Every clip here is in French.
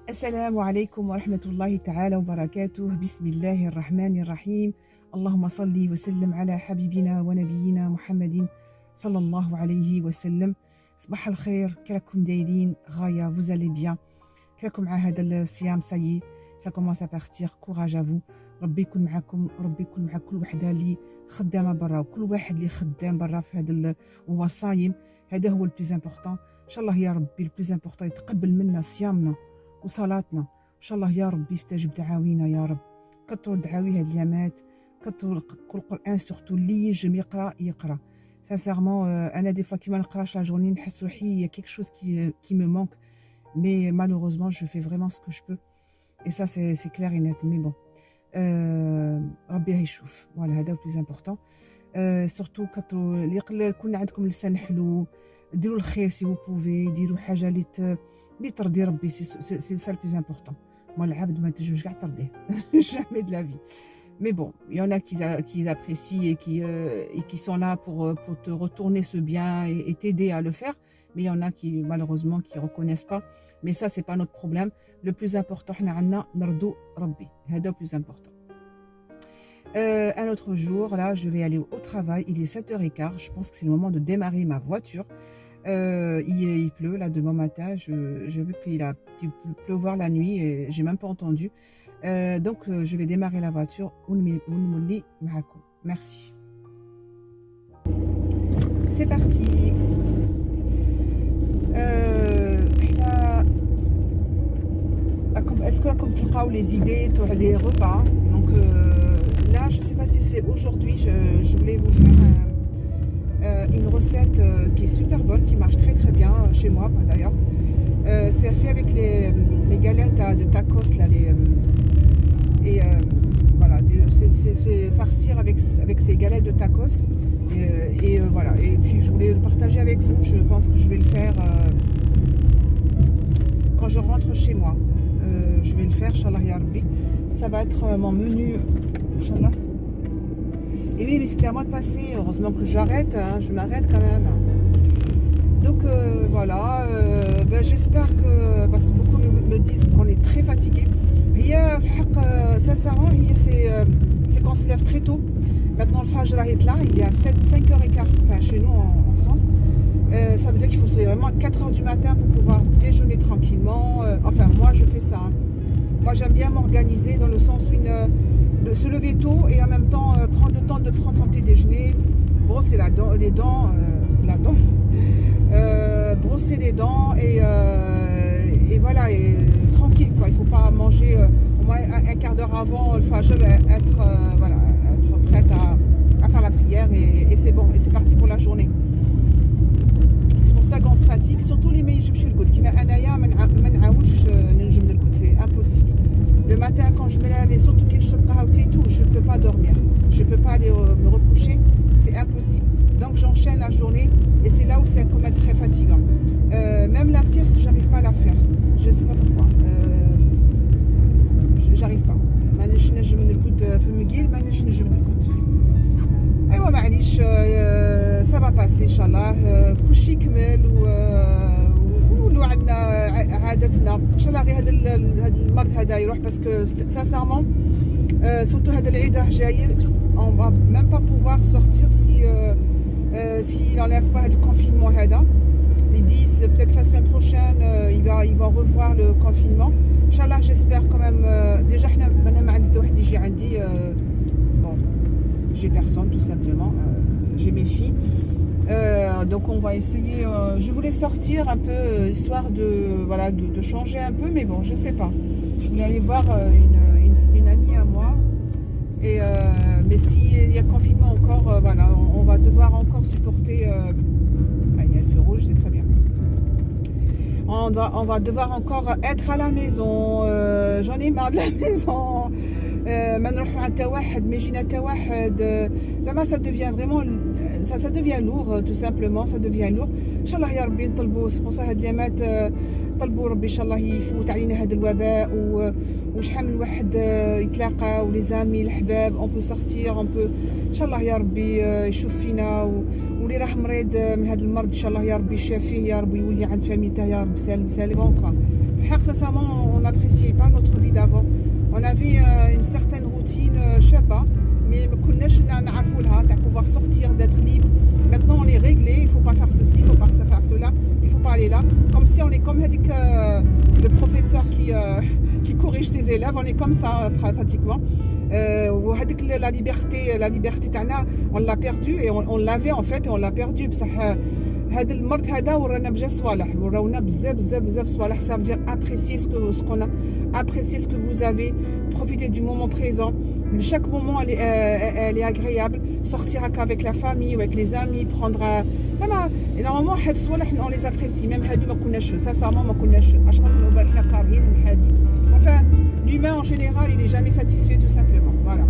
السلام عليكم ورحمة الله تعالى وبركاته. بسم الله الرحمن الرحيم. اللهم صل وسلم على حبيبنا ونبينا محمد صلى الله عليه وسلم. صباح الخير، كراكم دايرين غاية؟ vous allez bien؟ كراكم مع هذا الصيام سايي ça commence à partir. courage à vous. ربي يكون معكم وربي يكون مع كل وحدة اللي خدامة برا وكل واحد اللي خدام برا في هذا وهو صايم. هذا هو البلوز امبورطون. ان شاء الله يا ربي البلوز امبورطون يتقبل منا صيامنا وصلاتنا. ان شاء الله يا رب يستجب دعاوينا يا رب. كثروا الدعاوي هاد اليامات، كثروا القران سورتو اللي يجم يقرا. سانسيرمون انا دي فوا كي ما نقراش لا جورني نحس روحي يا كيك شوز كي مو مانك، مي مالوروزمون جو في فريمون سكو جو بو اي سا سي كلير اي نت. مي بون ربي راه يشوف. فوالا هذا بلوز امبورطون. سورتو كثروا اللي يكون عندكم لسان حلو، ديروا الخير سي vous بوفي، ديروا حاجه اللي ترضي ربي. سي سا البلوز امبورطون. ما العبد ما تجوش كاع ترضيه jamais de la vie. Mais bon, il y en a qui apprécient et qui sont là pour te retourner ce bien et t'aider à le faire. Mais il y en a qui malheureusement qui reconnaissent pas. Mais ça c'est pas notre problème. Le plus important حنا عندنا نرضوا ربي. هذا le plus important. Un autre jour, là, je vais aller au travail. Il est 7h15. Je pense que c'est le moment de démarrer ma voiture. Il pleut là demain matin. J'ai vu qu'il a pu pleuvoir la nuit et j'ai même pas entendu. Donc je vais démarrer la voiture. Merci. C'est parti. Est-ce que comme tu as les idées, les repas? Donc là, je sais pas si c'est aujourd'hui. Je voulais vous faire une recette qui est super bonne, qui marche très très bien chez moi d'ailleurs. C'est fait avec les galettes de tacos là, voilà, c'est farcir avec ces galettes de tacos voilà. Et puis je voulais le partager avec vous. Je pense que je vais le faire quand je rentre chez moi. Je vais le faire, Inch'Allah ya Rabbi. Ça va être mon menu, Inch'Allah. Et oui, mais c'était à moi de passer. Heureusement que j'arrête, hein, je m'arrête quand même. Donc voilà, j'espère que, parce que beaucoup me disent qu'on est très fatigué. Sincèrement, c'est qu'on se lève très tôt. Maintenant, le Fajr est là, il est à 5h15, enfin chez nous en France. Ça veut dire qu'il faut se lever vraiment à 4h du matin pour pouvoir déjeuner tranquillement. Enfin, moi, je fais ça. Hein. Moi, j'aime bien m'organiser dans le sens où de se lever tôt et en même temps prendre le temps de prendre son petit déjeuner, brosser les dents, brosser les dents et voilà, et tranquille quoi. Il faut pas manger au moins un quart d'heure avant le fajr, être prête à faire la prière et c'est bon, et c'est parti pour la journée. C'est pour ça qu'on se fatigue, surtout les meilleurs qui c'est impossible. Le matin quand je me lève et surtout qu'il et tout, je peux pas dormir, je peux pas aller me recoucher, c'est impossible. Donc j'enchaîne la journée et c'est là où c'est quand même très fatigant. Même la sieste, j'arrive pas à la faire. Je sais pas pourquoi. J'arrive pas. مانيش نجم نرقد في المقيل، مانيش نجم نرقد. ايوا معليش، ça va passer ان شاء الله. كلشي يكمل ونولوا عندنا عادتنا ان شاء الله. غير هذا المرض هذا يروح باسكو سانسيرمون surtout هذا العيد راه جاي. on va même pas pouvoir sortir si il enlève pas du confinement هذا. Ils disent peut-être la semaine prochaine ils vont revoir le confinement. Inch'Allah, j'espère quand même. Déjà انا ما عندي حتى واحد يجي عندي. Bon, j'ai personne tout simplement. J'ai mes filles. Donc on va essayer. Je voulais sortir un peu histoire de changer un peu, mais bon, je sais pas. Je voulais aller voir une amie à moi. Mais s'il y a confinement encore, voilà, on va devoir encore supporter. Il y a le feu rouge, c'est très bien. On va devoir encore être à la maison. J'en ai marre de la maison. ما نروحوا عند حتى واحد، ما يجينا حتى واحد، زعما ça devient vraiment ça devient lourd tout simplement, ça devient lourd. ان شاء الله يا ربي نطلبوا سبونسا هاد اليامات، طلبوا ربي ان شاء الله يفوت علينا هذا الوباء، وشحال من واحد يتلاقى، ولي زامي الحباب اون بو سورتير اون بو، ان شاء الله يا ربي يشوف فينا، واللي راه مريض من هذا المرض ان شاء الله يا ربي يشافيه يا ربي، يولي عند فاميلته يا رب سالم سالم. في الحق sincèrement on n'appréciait pas notre vie d'avant. On avait une certaine routine, je sais pas, mais de pouvoir sortir, d'être libre. Maintenant, on est réglé, il ne faut pas faire ceci, il ne faut pas faire cela, il ne faut pas aller là. Comme si on est comme le professeur qui corrige ses élèves, on est comme ça pratiquement. La liberté, on l'a perdue, et on l'avait en fait, et on l'a perdue. هذا المرض هذا ورانا بجا صوالح، وراونا بزاف بزاف بزاف صوالح. Ça veut dire apprécier ce qu'on a, apprécier ce que vous avez, profiter du moment présent. Chaque moment elle est agréable. Sortir avec la famille ou avec les amis, prendre ça va. Et normalement هاد الصوالح on les apprécie. Même هادو ما كناش sincèrement ما كناش اش نقولوا حنا كارهين من هادي. Enfin l'humain en général il est jamais satisfait tout simplement. Voilà.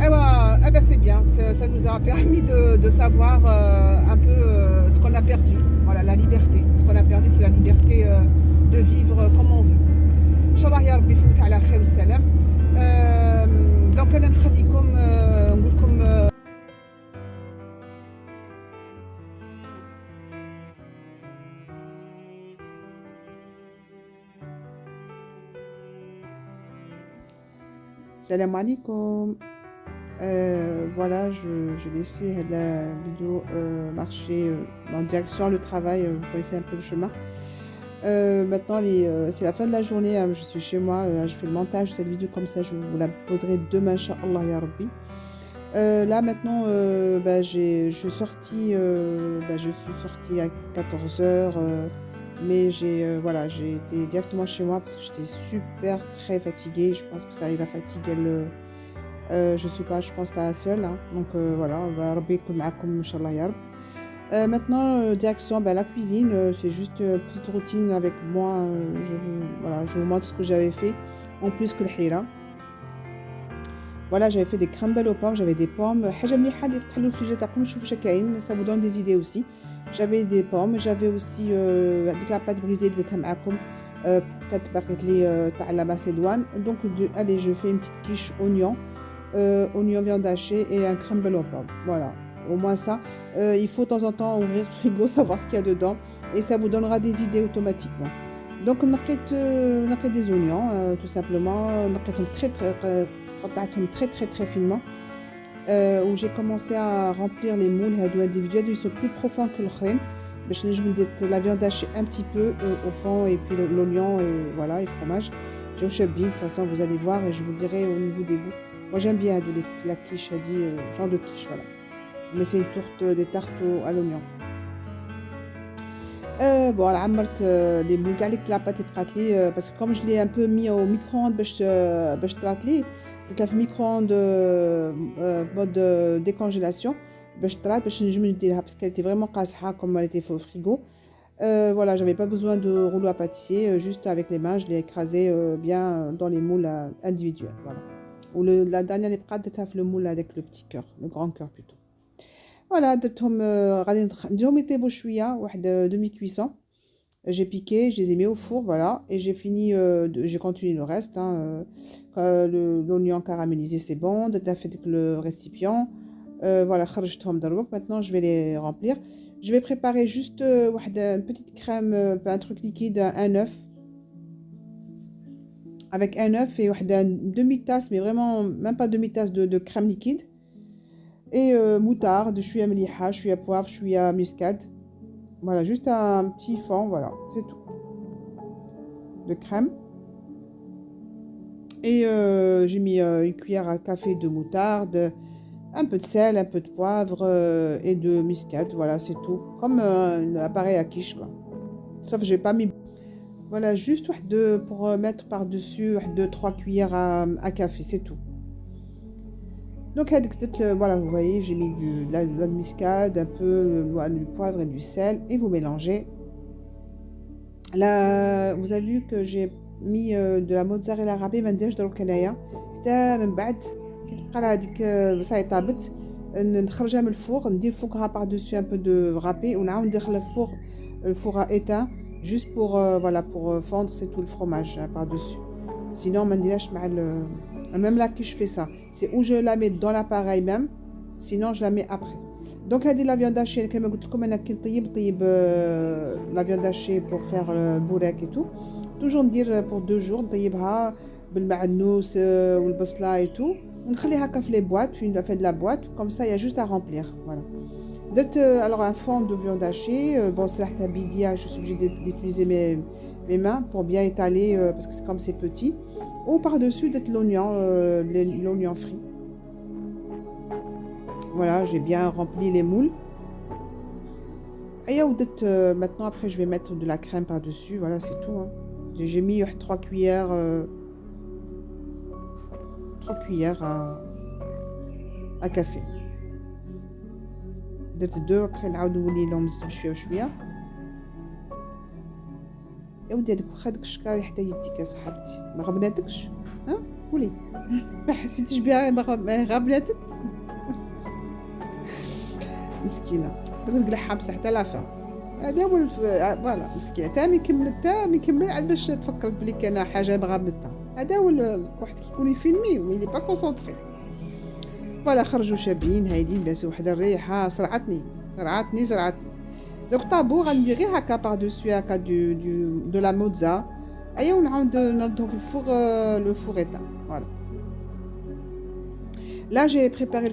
Eh ben c'est bien, ça nous a permis de savoir un peu ce qu'on a perdu. Voilà, la liberté. Ce qu'on a perdu, c'est la liberté de vivre comme on veut. Inch'Allah ya Rabbi يفوت على خير والسلام. Donc أنا نخليكم نقول لكم السلام عليكم. Voilà, je laissais la vidéo marcher en direction le travail, vous connaissez un peu le chemin. Maintenant, c'est la fin de la journée, je suis chez moi, je fais le montage de cette vidéo, comme ça je vous la poserai demain, Inch'Allah ya Rabbi. Là maintenant, je suis sortie à 14h, mais voilà, j'ai été directement chez moi parce que j'étais super très fatiguée. Je pense que ça, la fatigue, je suis pas, je pense, la seule, hein. Donc voilà, Rabbi yakun ma'akum Inch'Allah ya Rab. Maintenant, direction la cuisine, c'est juste une petite routine avec moi. Je vous montre ce que j'avais fait en plus que le hira. Voilà, j'avais fait des crumbles aux pommes, j'avais des pommes. Ça vous donne des idées aussi. J'avais des pommes, j'avais aussi la pâte brisée de Tam'akum, la Macédoine. Donc, allez, je fais une petite quiche oignon, viande hachée et un crumble aux pommes. Voilà, au moins ça. Il faut de temps en temps ouvrir le frigo, savoir ce qu'il y a dedans, et ça vous donnera des idées automatiquement. Donc, on a des oignons, tout simplement. On a très finement. Où j'ai commencé à remplir les moules individuels, ils sont plus profonds que le khren. Je vais mettre la viande hachée un petit peu au fond, et puis l'oignon et voilà, et fromage. J'ai au chef bien, de toute façon vous allez voir et je vous dirai au niveau des goûts. Moi j'aime bien la quiche, genre de quiche, voilà. Mais c'est une tourte, des tartes à l'oignon. Bon, elle a عمرت les moules كاع اللي طلعت بقات لي parce que comme je l'ai un peu mis au micro-ondes باش طلعت لي درتها في الميكرو-ondes mode décongélation باش طلعت باش نجم نديرها parce qu'elle était vraiment قاصحه comme elle était au frigo. Voilà, j'avais pas besoin de rouleau à pâtissier, juste avec les mains je l'ai écrasé bien dans les moules individuels, voilà. Ou la dernière اللي بقات درتها في le moule avec le petit cœur, le grand cœur plutôt. Voilà, درتهم غادي نديرهم يطيبوا شويه واحد demi cuisson. J'ai piqué, je les ai mis au four, voilà, et j'ai fini, j'ai continué le reste, hein, l'oignon caramélisé c'est bon, t'as fait le récipient, voilà, maintenant je vais les remplir. Je vais préparer juste une petite crème, un truc liquide, un œuf, avec un œuf et une demi-tasse, mais vraiment même pas demi-tasse de crème liquide, et moutarde, je suis à meliha, je suis à poivre, je suis à muscade. Voilà, juste un petit fond, voilà, c'est tout. De crème. Et j'ai mis une cuillère à café de moutarde, un peu de sel, un peu de poivre et de muscade, voilà, c'est tout. Comme un appareil à quiche, quoi. Sauf que j'ai pas mis... Voilà, juste pour mettre par-dessus 2-3 cuillères à café, c'est tout. Donc, voilà, vous voyez, j'ai mis de la noix de muscade, un peu du poivre et du sel, et vous mélangez. Là, vous avez vu que j'ai مي دو لا موتزاريلا رابي ما نديرش دروك انايا حتى من بعد كي تبقى لها هذيك صاي طابت نخرجها من الفوغ ندير فوقها باغ دوسي ان بو دو رابي ونعاود ندخل الفوغ ايتان juste pour voilà pour fondre c'est tout le fromage par dessus sinon ما نديرهاش مع même là que je fais ça c'est où je la mets dans l'appareil même sinon je la mets après donc هذه la viande hachée كما قلت لكم انا كي نطيب la viande hachée pour faire le bourek et tout toujours ندير pour 2 jours نطيبها بالمعدنوس والبصله et tout ونخليها هكا في لي بواط في de la boîte comme ça il y a juste à remplir voilà alors un fond de viande hachée bon c'est la bidia je suis obligée d'utiliser mes mains pour bien étaler parce que c'est comme c'est petit ou par-dessus l'oignon frit voilà j'ai bien rempli les moules et maintenant après je vais mettre de la crème par-dessus voilà c'est tout hein. J'ai mis 3 cuillères à café درت 2 après نعاودو نولي نزيد بشويه بشويه يا ودي هذاك واخا داك الشكار حتى يديك يا صاحبتي ما غبناتكش ها قولي ما حسيتيش بها ما غبناتك مسكينه دوك تقلعها بصح حتى لافا هذا هو فوالا مسكينه تا مي كمل عاد باش تفكرت بلي كان حاجه بغابنتها هذا هو واحد كيكون يفيلمي ومي لي با كونسونطري فوالا خرجوا شابين هايدين بس وحده الريحه صرعتني دوك طابو غندير غير هكا باغ دوسي هكا دو لا موتزا ايا ونعاود نردهم في الفوغ لو فوغيتا فوالا là j'ai préparé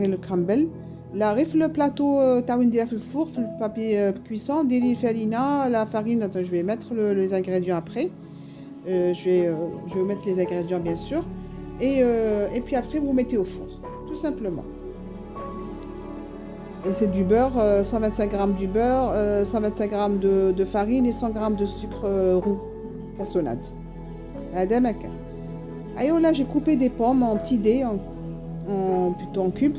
le crumble là غير في le plateau تاع وين نديرها في الفوغ في البابي كويسون ديري الفارينه la farine je vais mettre les ingrédients après je vais mettre les ingrédients bien sûr et puis après vous mettez au four tout simplement et c'est du beurre 125 g du beurre 125 g de farine et 100 g de sucre roux cassonade هذا ما كان ايوا là j'ai coupé des pommes en petits dés plutôt en cubes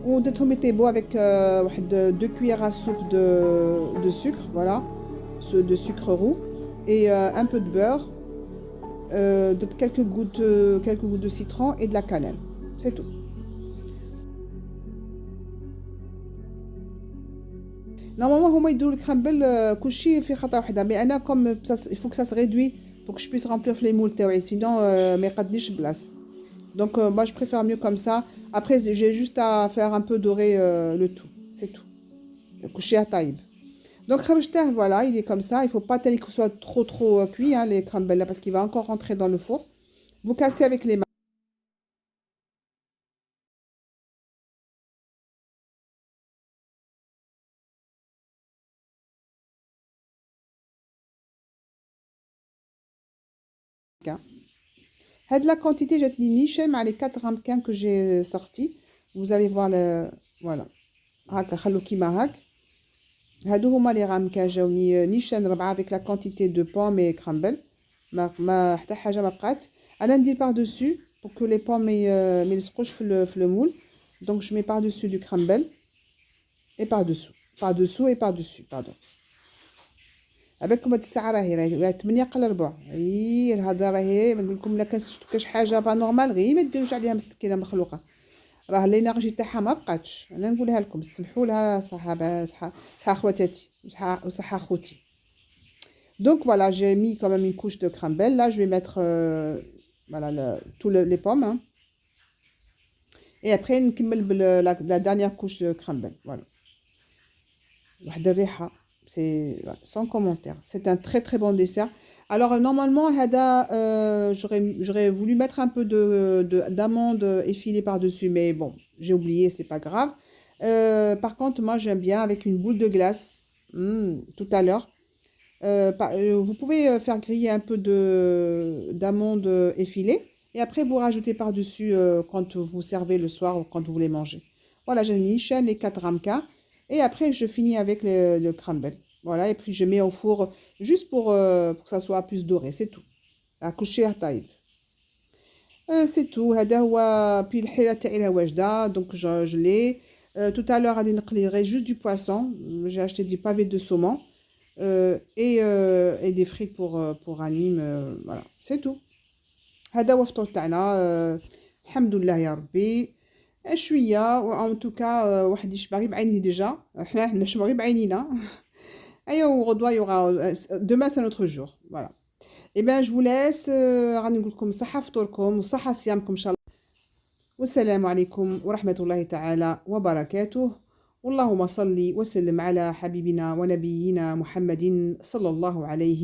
ودرتهم يطيبوا avec واحد 2 cuillères à soupe de sucre voilà de sucre roux et un peu de beurre quelques gouttes de citron et de la cannelle c'est tout normalement هما يديروا الكرامبل كلشي في خطره وحده mais انا comme il faut que ça se réduit pour que je puisse remplir les moules تاعي sinon ما يقدنيش بلاص donc moi je préfère mieux comme ça après j'ai juste à faire un peu dorer le tout c'est tout كلشي طايب donc خرجته voilà il est comme ça il faut pas tellement qu'il soit trop cuit hein, les crumbles là parce qu'il va encore rentrer dans le four vous cassez avec les mains هاد la quantité جاتني نيشان مع les 4 ramequins que j'ai sortis vous allez voir le voilà هكا خلو كيما هاك هادو هما لي ramequins جاوني نيشان 4 avec la quantité de pommes et crumble ما حتى حاجه ما بقات انا ندير par dessus pour que les pommes ما يلصقوش في le moule donc je mets par dessus du crumble et par dessus pardon عبالكم هاد الساعه راهي 8 قل ربع الهضره راهي نقول لكم لا كاش حاجه با نورمال غير ما ديروش عليها مسكينه مخلوقه راه لينيرجي تاعها ما بقاتش انا نقولها لكم سمحوا لها صحابه صحه خواتاتي وصحه خوتي donc voilà j'ai mis quand même une couche de crumble là je vais mettre voilà les pommes hein. et après نكمل la dernière couche de crumble voilà واحد الريحه c'est sans commentaire c'est un très très bon dessert alors normalement hada j'aurais voulu mettre un peu d'amandes effilées par dessus mais bon j'ai oublié c'est pas grave par contre moi j'aime bien avec une boule de glace tout à l'heure vous pouvez faire griller un peu d'amandes effilées et après vous rajoutez par dessus quand vous servez le soir ou quand vous voulez manger voilà j'ai mis les 4 ramequins et après je finis avec le crumble voilà et puis je mets au four juste pour que ça soit plus doré c'est tout à coucher à taille c'est tout هذا هو puis الحيله تاعي واجده donc je l'ai tout à l'heure غادي نقلي juste du poisson j'ai acheté du pavé de saumon et des frites pour Anim. Voilà, c'est tout. هذا هو الفطور تاعنا. الحمد لله يا ربي. شويه ان توكا واحد يشبع بعينيه ديجا، حنا نشبعوا بعينينا. ايوا وغدوه يوغا demain c'est notre jour. Voilà. Et ben je vous laisse. غادي نقول لكم صحه فطوركم وصحه صيامكم ان شاء الله. والسلام عليكم ورحمه الله تعالى وبركاته. اللهم صل وسلم على حبيبنا ونبينا محمد صلى الله عليه